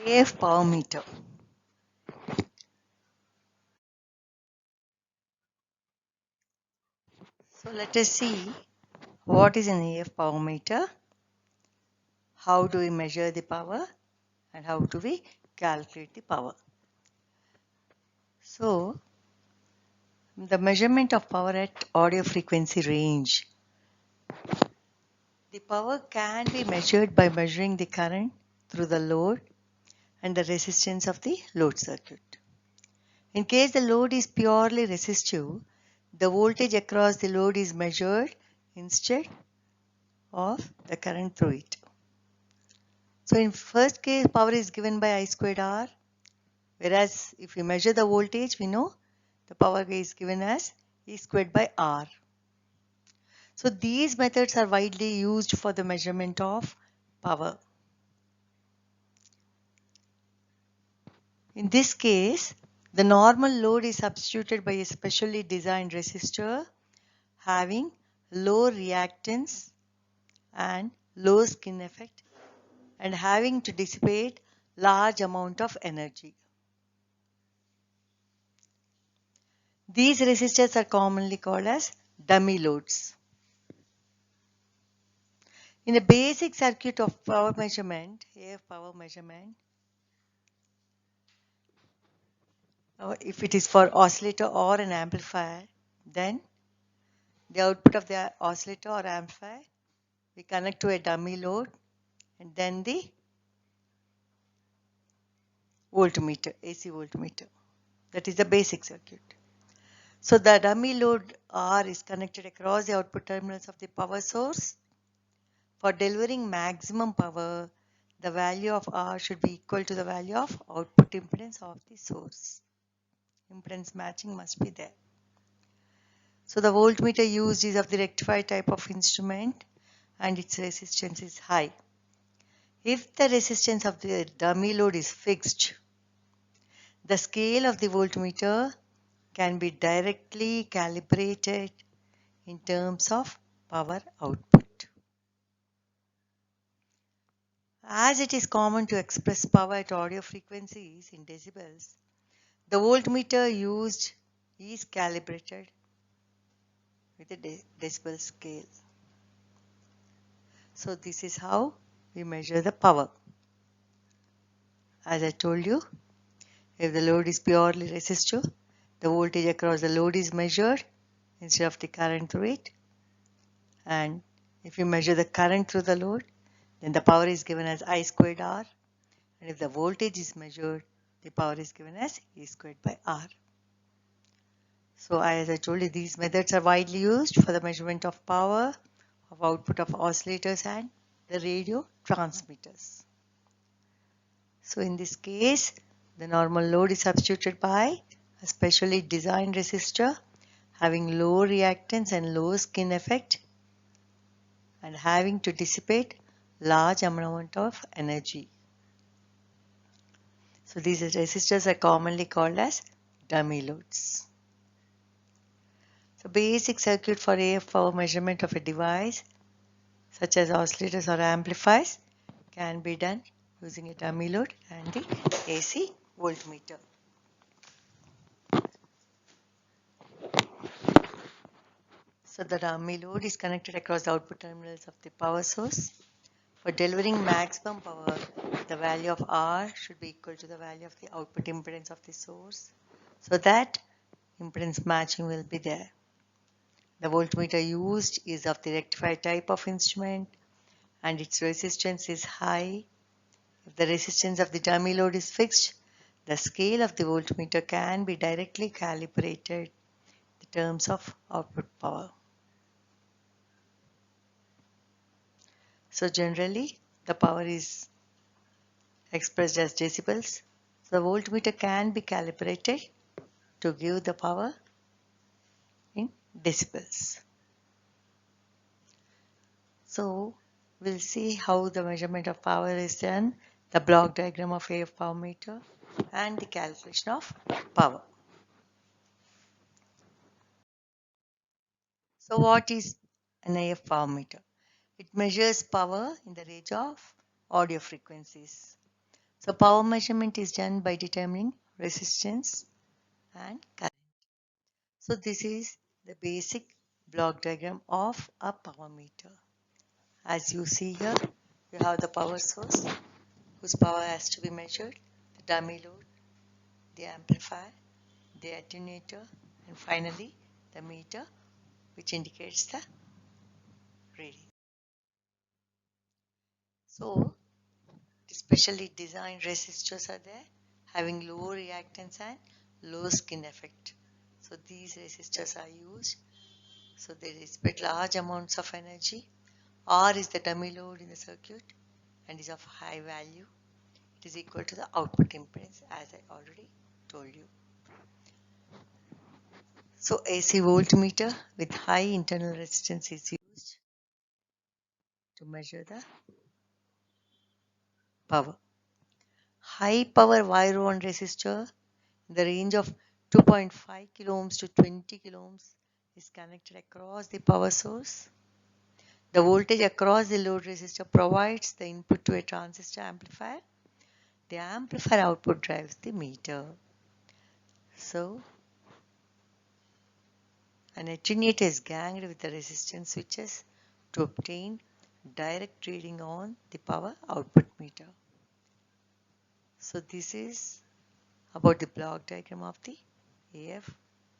AF power meter. So let us see what is an AF power meter, how do we measure the power, and how do we calculate the power. So the measurement of power at audio frequency range. The power can be measured by measuring the current through the load and the resistance of the load circuit. In case the load is purely resistive, the voltage across the load is measured instead of the current through it. So in first case, power is given by I squared R, whereas if we measure the voltage, we know the power is given as E squared by R. So these methods are widely used for the measurement of power. In this case, the normal load is substituted by a specially designed resistor having low reactance and low skin effect and having to dissipate large amount of energy. These resistors are commonly called as dummy loads. In a basic circuit of power measurement, AF power measurement, if it is for oscillator or an amplifier, then the output of the oscillator or amplifier we connect to a dummy load and then the voltmeter, AC voltmeter. That is the basic circuit. So the dummy load R is connected across the output terminals of the power source. For delivering maximum power, the value of R should be equal to the value of output impedance of the source. Impedance matching must be there. So the voltmeter used is of the rectified type of instrument and its resistance is high. If the resistance of the dummy load is fixed, the scale of the voltmeter can be directly calibrated in terms of power output. As it is common to express power at audio frequencies in decibels, the voltmeter used is calibrated with a decibel scale. So this is how we measure the power. As I told you, if the load is purely resistive, the voltage across the load is measured instead of the current through it. And if you measure the current through the load, then the power is given as I squared R. And if the voltage is measured, the power is given as E squared by R. So as I told you, these methods are widely used for the measurement of power of output of oscillators and the radio transmitters. So in this case, the normal load is substituted by a specially designed resistor having low reactance and low skin effect and having to dissipate large amount of energy. So these resistors are commonly called as dummy loads. So basic circuit for AF power measurement of a device such as oscillators or amplifiers can be done using a dummy load and the AC voltmeter. So the dummy load is connected across the output terminals of the power source. For delivering maximum power, the value of R should be equal to the value of the output impedance of the source, so that impedance matching will be there. The voltmeter used is of the rectified type of instrument and its resistance is high. If the resistance of the dummy load is fixed, the scale of the voltmeter can be directly calibrated in terms of output power. So generally, the power is expressed as decibels. So the voltmeter can be calibrated to give the power in decibels. So we'll see how the measurement of power is done, the block diagram of AF power meter and the calculation of power. So what is an AF power meter? It measures power in the range of audio frequencies. So power measurement is done by determining resistance and current. So this is the basic block diagram of a power meter. As you see here, you have the power source whose power has to be measured, the dummy load, the amplifier, the attenuator, and finally the meter which indicates the reading. So specially designed resistors are there having low reactance and low skin effect. So these resistors are used. So they dissipate large amounts of energy. R is the dummy load in the circuit and is of high value. It is equal to the output impedance as I already told you. So AC voltmeter with high internal resistance is used to measure the power. High power wire wound resistor in the range of 2.5 kilo ohms to 20 kilo ohms is connected across the power source. The voltage across the load resistor provides the input to a transistor amplifier. The amplifier output drives the meter. So an attenuator is ganged with the resistance switches to obtain direct reading on the power output meter. So this is about the block diagram of the AF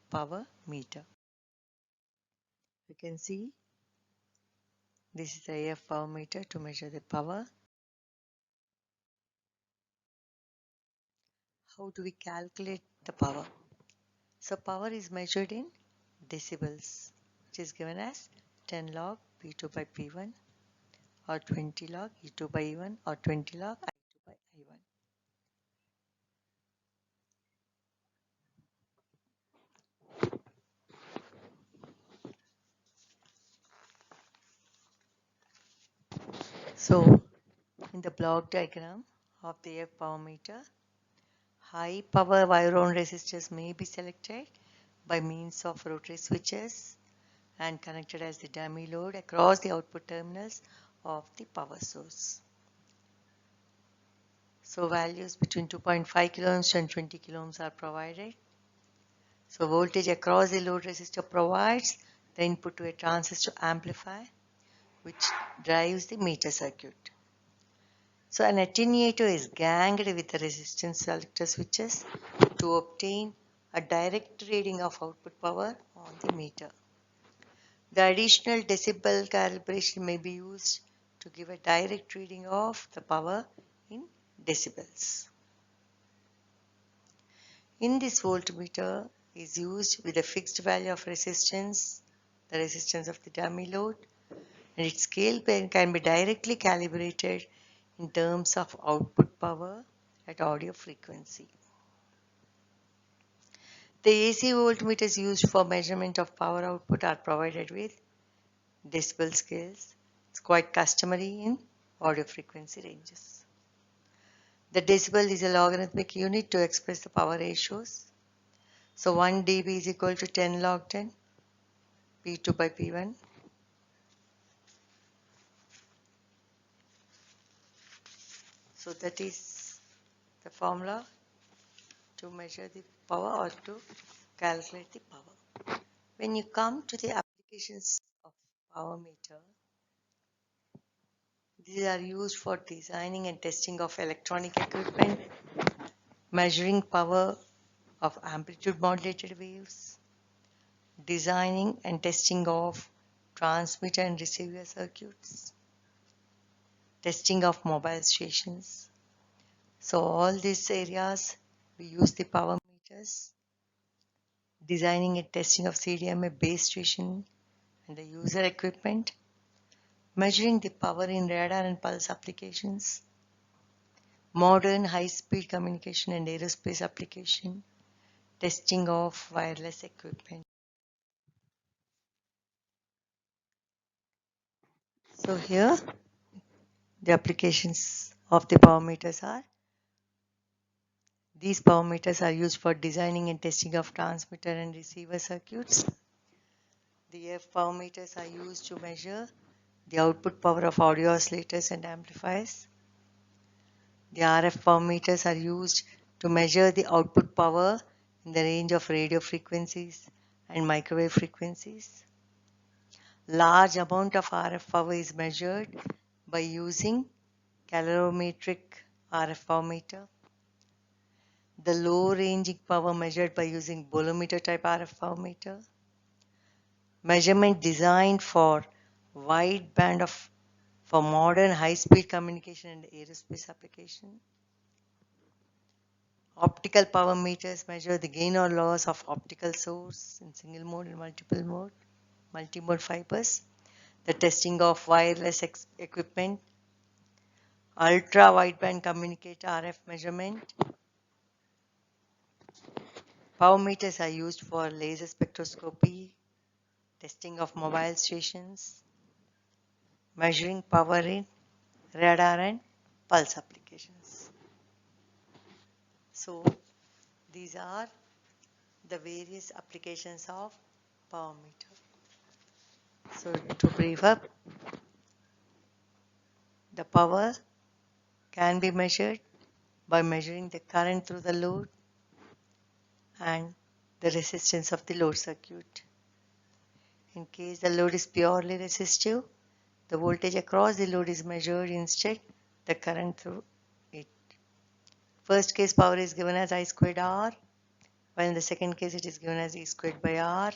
power meter. You can see this is the AF power meter to measure the power. How do we calculate the power? So power is measured in decibels, which is given as 10 log P2 by P1 or 20 log E2 by E1 or 20 log I2 by I1. So in the block diagram of the AF power meter, high power wire wound resistors may be selected by means of rotary switches and connected as the dummy load across the output terminals of the power source. So values between 2.5 kilo ohms and 20 kilo ohms are provided. So voltage across the load resistor provides the input to a transistor amplifier which drives the meter circuit. So an attenuator is ganged with the resistance selector switches to obtain a direct reading of output power on the meter. The additional decibel calibration may be used to give a direct reading of the power in decibels. In this voltmeter is used with a fixed value of resistance, the resistance of the dummy load, and its scale can be directly calibrated in terms of output power at audio frequency. The AC voltmeters used for measurement of power output are provided with decibel scales. It's quite customary in audio frequency ranges. The decibel is a logarithmic unit to express the power ratios. So 1 dB is equal to 10 log 10 P2 by P1. So that is the formula to measure the power or to calculate the power. When you come to the applications of power meter, these are used for designing and testing of electronic equipment, measuring power of amplitude modulated waves, designing and testing of transmitter and receiver circuits, testing of mobile stations. So all these areas we use the power meters, designing and testing of CDMA base station and the user equipment, measuring the power in radar and pulse applications, modern high-speed communication and aerospace application, testing of wireless equipment. So here the applications of the power meters are. These power meters are used for designing and testing of transmitter and receiver circuits. The AF power meters are used to measure the output power of audio oscillators and amplifiers. The RF power meters are used to measure the output power in the range of radio frequencies and microwave frequencies. Large amount of RF power is measured by using calorimetric RF power meter. The low ranging power measured by using bolometer type RF power meter. Measurement designed for wide band of for modern high speed communication and aerospace application. Optical power meters measure the gain or loss of optical source in single mode and multi-mode fibers. The testing of wireless equipment, ultra wideband communicator RF measurement. Power meters are used for laser spectroscopy, testing of mobile stations, measuring power in radar and pulse applications. So these are the various applications of power meter. So to brief up, the power can be measured by measuring the current through the load and the resistance of the load circuit. In case the load is purely resistive, the voltage across the load is measured, instead the current through it. First case power is given as I squared R, while in the second case it is given as E squared by R.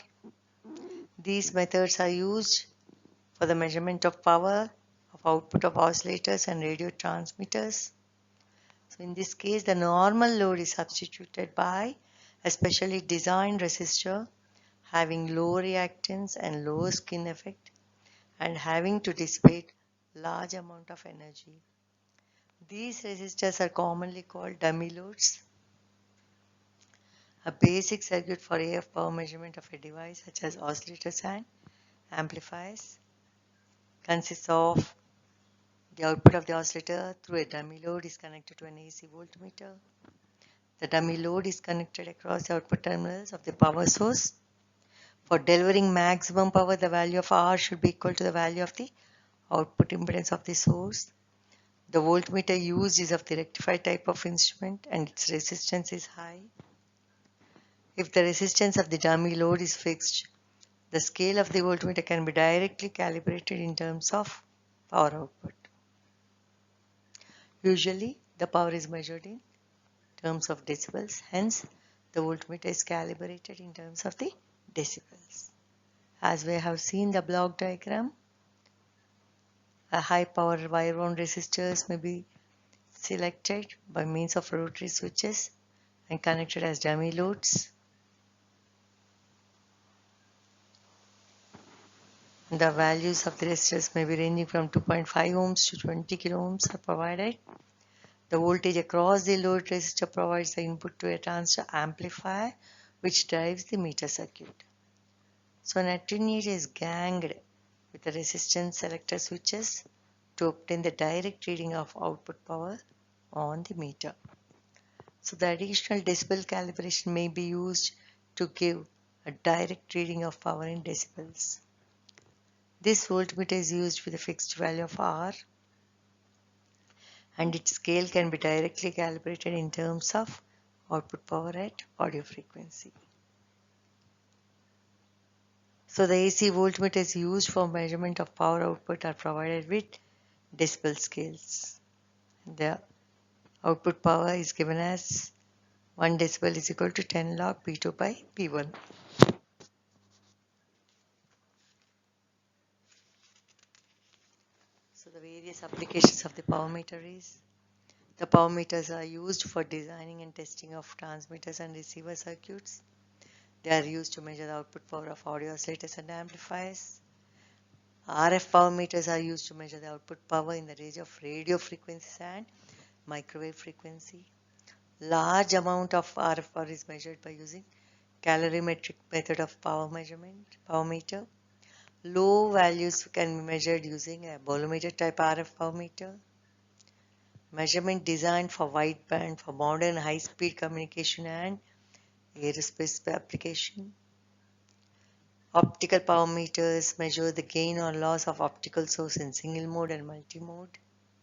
These methods are used for the measurement of power of output of oscillators and radio transmitters. So in this case, the normal load is substituted by a specially designed resistor having low reactance and low skin effect and having to dissipate large amount of energy. These resistors are commonly called dummy loads. A basic circuit for AF power measurement of a device such as oscillators and amplifiers consists of the output of the oscillator through a dummy load is connected to an AC voltmeter. The dummy load is connected across the output terminals of the power source. For delivering maximum power, the value of R should be equal to the value of the output impedance of the source. The voltmeter used is of the rectified type of instrument and its resistance is high. If the resistance of the dummy load is fixed, the scale of the voltmeter can be directly calibrated in terms of power output. Usually, the power is measured in terms of decibels, hence the voltmeter is calibrated in terms of the decibels. As we have seen the block diagram, a high power wire wound resistors may be selected by means of rotary switches and connected as dummy loads. The values of the resistors may be ranging from 2.5 ohms to 20 kilo ohms are provided. The voltage across the load resistor provides the input to a transistor amplifier which drives the meter circuit. So an attenuator is ganged with the resistance selector switches to obtain the direct reading of output power on the meter. So the additional decibel calibration may be used to give a direct reading of power in decibels. This voltmeter is used with a fixed value of R and its scale can be directly calibrated in terms of output power at audio frequency. So the AC voltmeters used for measurement of power output are provided with decibel scales. The output power is given as 1 decibel is equal to 10 log P2 by P1. So the various applications of the power meter is, the power meters are used for designing and testing of transmitters and receiver circuits. They are used to measure the output power of audio oscillators and amplifiers. RF power meters are used to measure the output power in the range of radio frequencies and microwave frequency. Large amount of RF power is measured by using calorimetric method of power meter. Low values can be measured using a bolometer type RF power meter. Measurement designed for wideband for modern high-speed communication and aerospace application. Optical power meters measure the gain or loss of optical source in single mode and multi-mode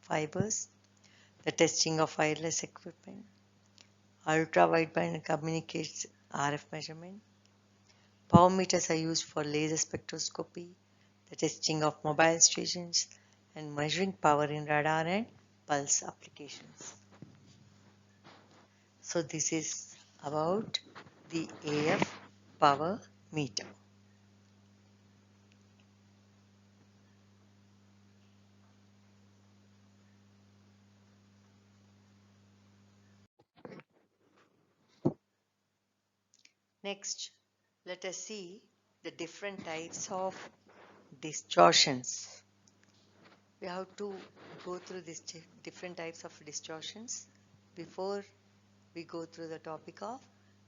fibers. the testing of wireless equipment. Ultra-wideband communicates RF measurement. Power meters are used for laser spectroscopy, the testing of mobile stations, and measuring power in radar and pulse applications. So this is about the AF power meter. Next, let us see the different types of distortions. We have to go through these different types of distortions before we go through the topic of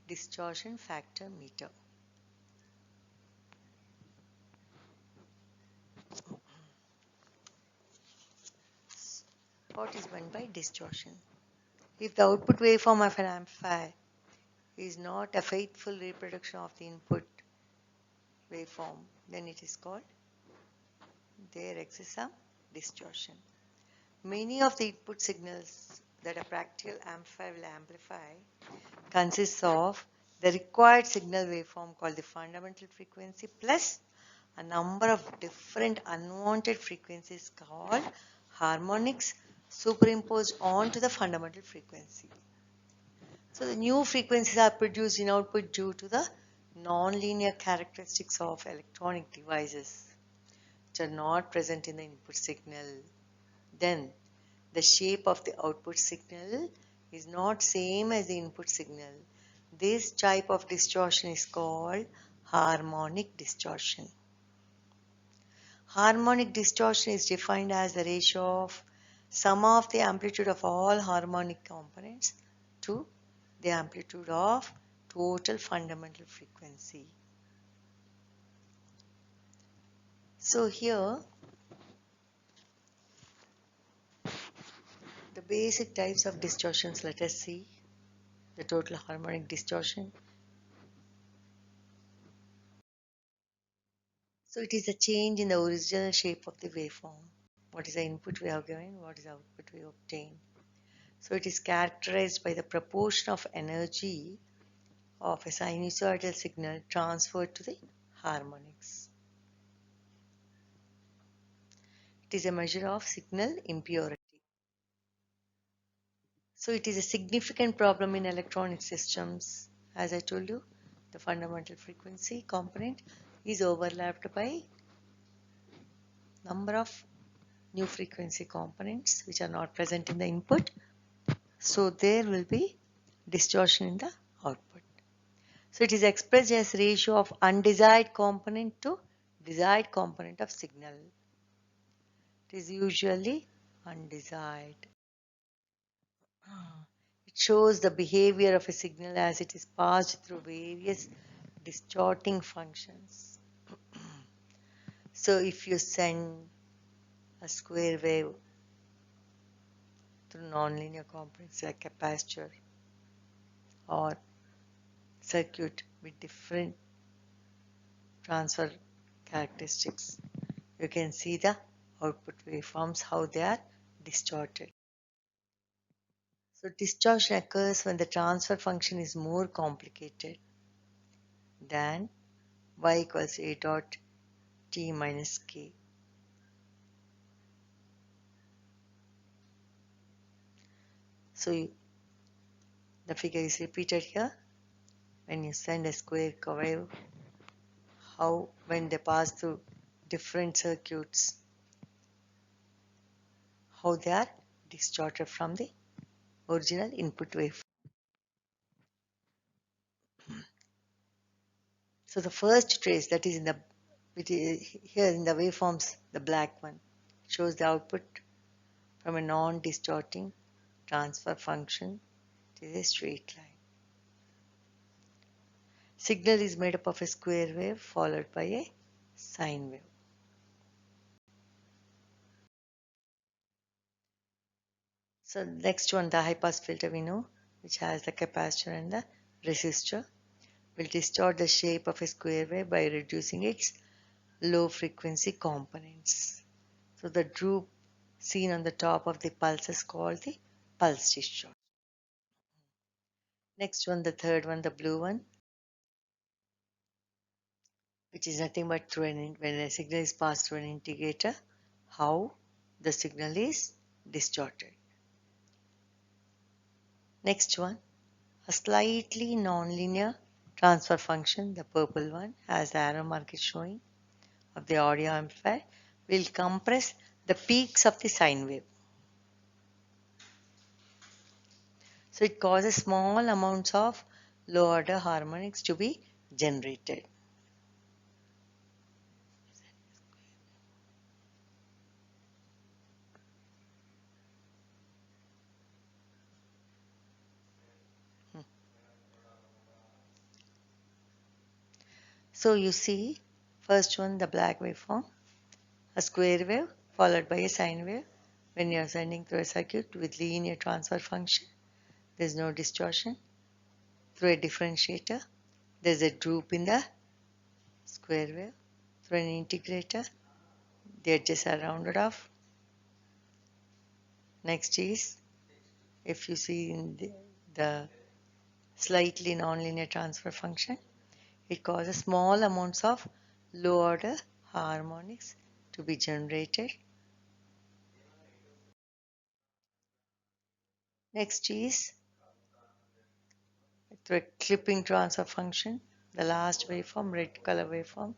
distortion factor meter. What is meant by distortion? If the output waveform of an amplifier is not a faithful reproduction of the input waveform, then it is called there exists some distortion. Many of the input signals that a practical amplifier will amplify consists of the required signal waveform called the fundamental frequency plus a number of different unwanted frequencies called harmonics superimposed onto the fundamental frequency. So the new frequencies are produced in output due to the nonlinear characteristics of electronic devices which are not present in the input signal. Then the shape of the output signal is not same as the input signal. This type of distortion is called harmonic distortion. Harmonic distortion is defined as the ratio of sum of the amplitude of all harmonic components to the amplitude of total fundamental frequency. So here the basic types of distortions, let us see. The total harmonic distortion. So it is a change in the original shape of the waveform. What is the input we have given? What is the output we obtain? So it is characterized by the proportion of energy of a sinusoidal signal transferred to the harmonics. It is a measure of signal impurity. So it is a significant problem in electronic systems. As I told you, the fundamental frequency component is overlapped by number of new frequency components which are not present in the input. So there will be distortion in the output. So it is expressed as ratio of undesired component to desired component of signal. It is usually undesired. It shows the behavior of a signal as it is passed through various distorting functions. So if you send a square wave through nonlinear components like capacitor or circuit with different transfer characteristics, you can see the output waveforms, how they are distorted. So distortion occurs when the transfer function is more complicated than y equals a dot t minus k. So the figure is repeated here. When you send a square wave, how when they pass through different circuits, how they are distorted from the original input wave. So the first trace that is in the here in the waveforms, the black one shows the output from a non-distorting transfer function. It is a straight line. Signal is made up of a square wave followed by a sine wave. So next one, the high pass filter we know, which has the capacitor and the resistor, will distort the shape of a square wave by reducing its low frequency components. So the droop seen on the top of the pulse is called the pulse discharge. Next one, the third one, the blue one, which is nothing but through when a signal is passed through an integrator, how the signal is distorted. Next one, a slightly nonlinear transfer function, the purple one, has the arrow mark is showing, of the audio amplifier, will compress the peaks of the sine wave. So it causes small amounts of low order harmonics to be generated. So you see, first one, the black waveform, a square wave followed by a sine wave. When you are sending through a circuit with linear transfer function, there is no distortion. Through a differentiator, there is a droop in the square wave. Through an integrator, the edges are rounded off. Next is, if you see in the slightly nonlinear transfer function, it causes small amounts of low order harmonics to be generated. Next is through a clipping transfer function, the last waveform, red color waveform,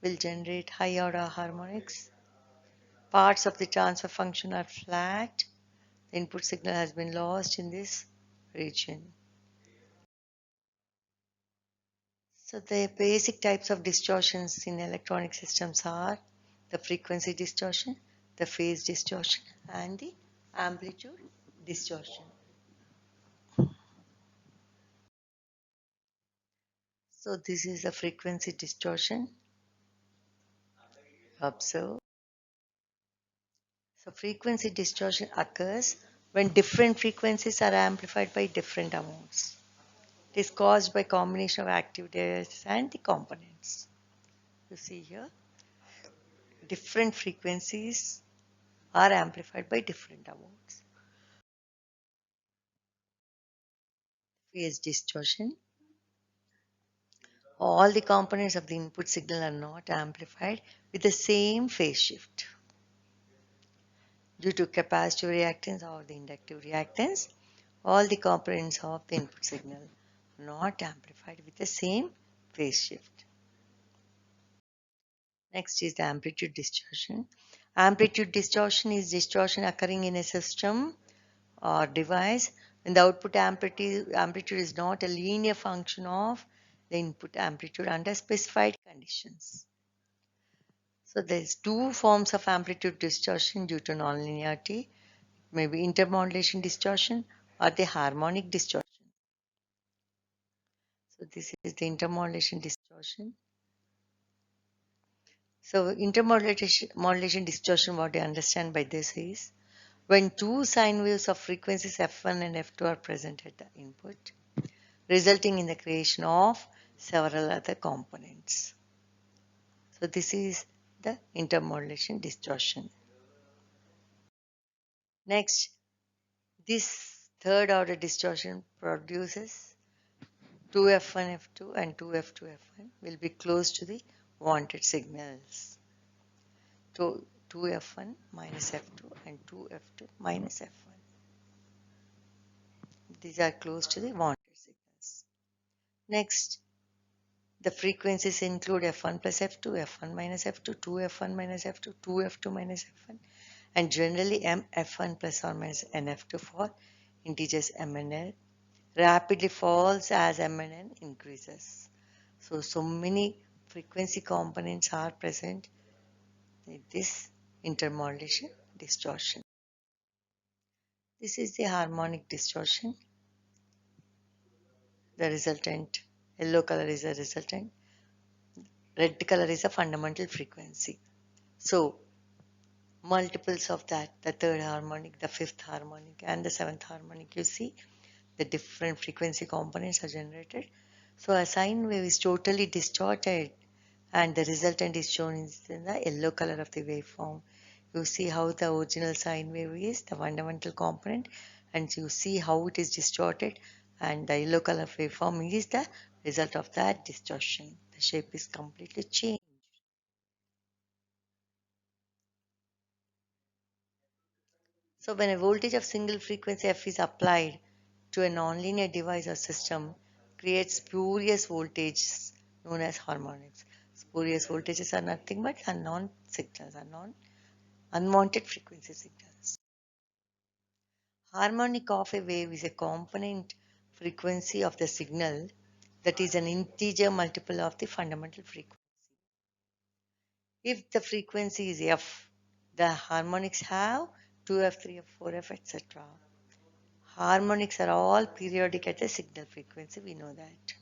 will generate high order harmonics. Parts of the transfer function are flat. The input signal has been lost in this region. So the basic types of distortions in electronic systems are the frequency distortion, the phase distortion, and the amplitude distortion. So this is the frequency distortion. Observe. So frequency distortion occurs when different frequencies are amplified by different amounts. It is caused by combination of active layers and the components. You see here, different frequencies are amplified by different amounts. Phase distortion. All the components of the input signal are not amplified with the same phase shift. Due to capacitive reactance or the inductive reactance, all the components of the input signal are not amplified with the same phase shift. Next is the amplitude distortion. Amplitude distortion is distortion occurring in a system or device when the output amplitude is not a linear function of the input amplitude under specified conditions. So there's two forms of amplitude distortion due to nonlinearity. Maybe intermodulation distortion or the harmonic distortion. So this is the intermodulation distortion. So intermodulation distortion, what I understand by this is when two sine waves of frequencies f1 and f2 are present at the input, resulting in the creation of several other components. So this is the intermodulation distortion. Next, this third order distortion produces 2f1 f2 and 2f2 f1 will be close to the wanted signals. So 2f1 minus f2 and 2f2 minus f1. These are close to the wanted signals. Next, the frequencies include f1 plus f2, f1 minus f2, 2f1 minus f2, 2f2 minus f1, and generally f1 plus or minus nf2 for integers m and n rapidly falls as m and n increases. So many frequency components are present in this intermodulation distortion. This is the harmonic distortion. The resultant, yellow color is the resultant, red color is a fundamental frequency. So multiples of that, the third harmonic, the fifth harmonic, and the seventh harmonic, you see the different frequency components are generated. So a sine wave is totally distorted and the resultant is shown in the yellow color of the waveform. You see how the original sine wave is, the fundamental component, and you see how it is distorted, and the yellow color waveform is the result of that distortion. The shape is completely changed. So when a voltage of single frequency F is applied to a nonlinear device or system, creates spurious voltages known as harmonics. Spurious voltages are nothing but unknown signals, unwanted frequency signals. Harmonic of a wave is a component frequency of the signal that is an integer multiple of the fundamental frequency. If the frequency is F, the harmonics have 2F, 3F, 4F, etc. Harmonics are all periodic at the signal frequency, we know that.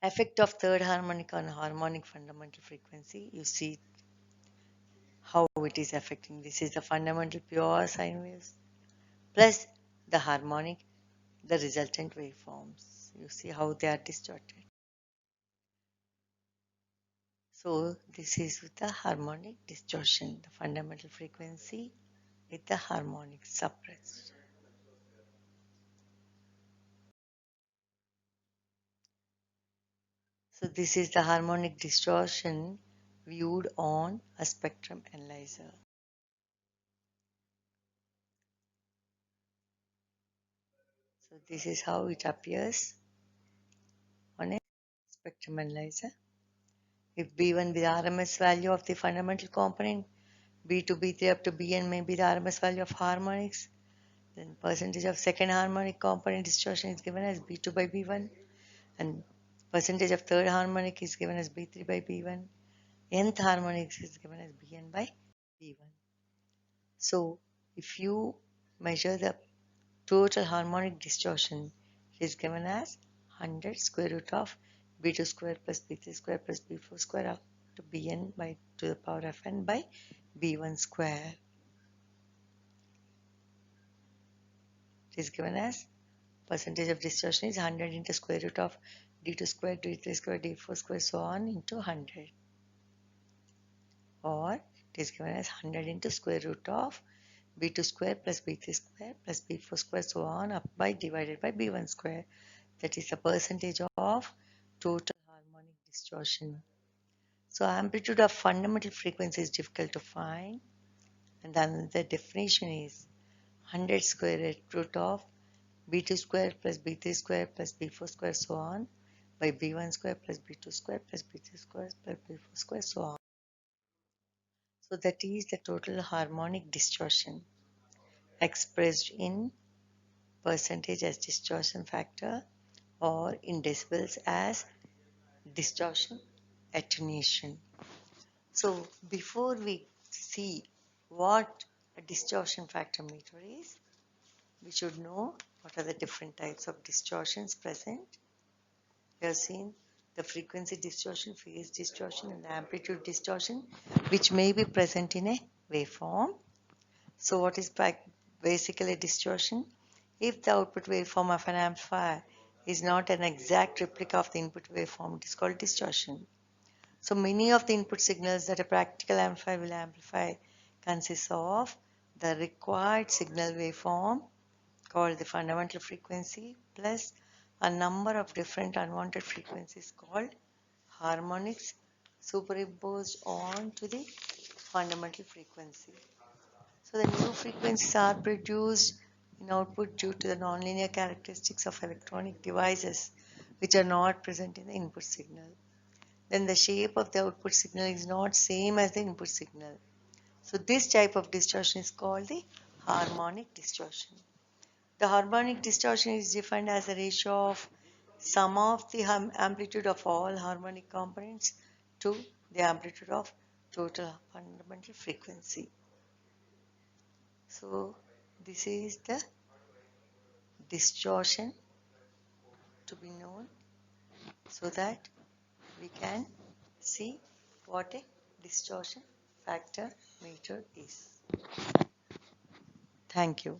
Effect of third harmonic on harmonic fundamental frequency, you see how it is affecting. This is the fundamental pure sine waves plus the harmonic, the resultant waveforms. You see how they are distorted. So this is with the harmonic distortion, the fundamental frequency with the harmonic suppressed. So this is the harmonic distortion viewed on a spectrum analyzer. So this is how it appears on a spectrum analyzer. If B1 be the RMS value of the fundamental component, B2, B3 up to Bn may be the RMS value of harmonics, then percentage of second harmonic component distortion is given as B2 by B1, and percentage of third harmonic is given as B3 by B1. Nth harmonic is given as Bn by B1. So if you measure the total harmonic distortion, it is given as 100 square root of B2 square plus B3 square plus B4 square up to Bn by to the power of n by B1 square. It is given as percentage of distortion is 100 into square root of D2 square, D3 square, D4 square, so on into 100. Or it is given as 100 into square root of B2 square plus B3 square plus B4 square, so on up by divided by B1 square. That is the percentage of total harmonic distortion. So amplitude of fundamental frequency is difficult to find, and then the definition is 100 square root of B2 square plus B3 square plus B4 square, so on by B1 square plus B2 square plus B3 square plus B4 square, so on. So that is the total harmonic distortion expressed in percentage as distortion factor or in decibels as distortion attenuation. So before we see what a distortion factor meter is, we should know what are the different types of distortions present. We have seen the frequency distortion, phase distortion, and the amplitude distortion, which may be present in a waveform. So what is basically distortion? If the output waveform of an amplifier is not an exact replica of the input waveform, it is called distortion. So many of the input signals that a practical amplifier will amplify consists of the required signal waveform called the fundamental frequency plus a number of different unwanted frequencies called harmonics superimposed onto the fundamental frequency. So the new frequencies are produced in output due to the nonlinear characteristics of electronic devices which are not present in the input signal. Then the shape of the output signal is not same as the input signal. So this type of distortion is called the harmonic distortion. The harmonic distortion is defined as the ratio of sum of the amplitude of all harmonic components to the amplitude of total fundamental frequency. So this is the distortion to be known so that we can see what a distortion factor meter is. Thank you.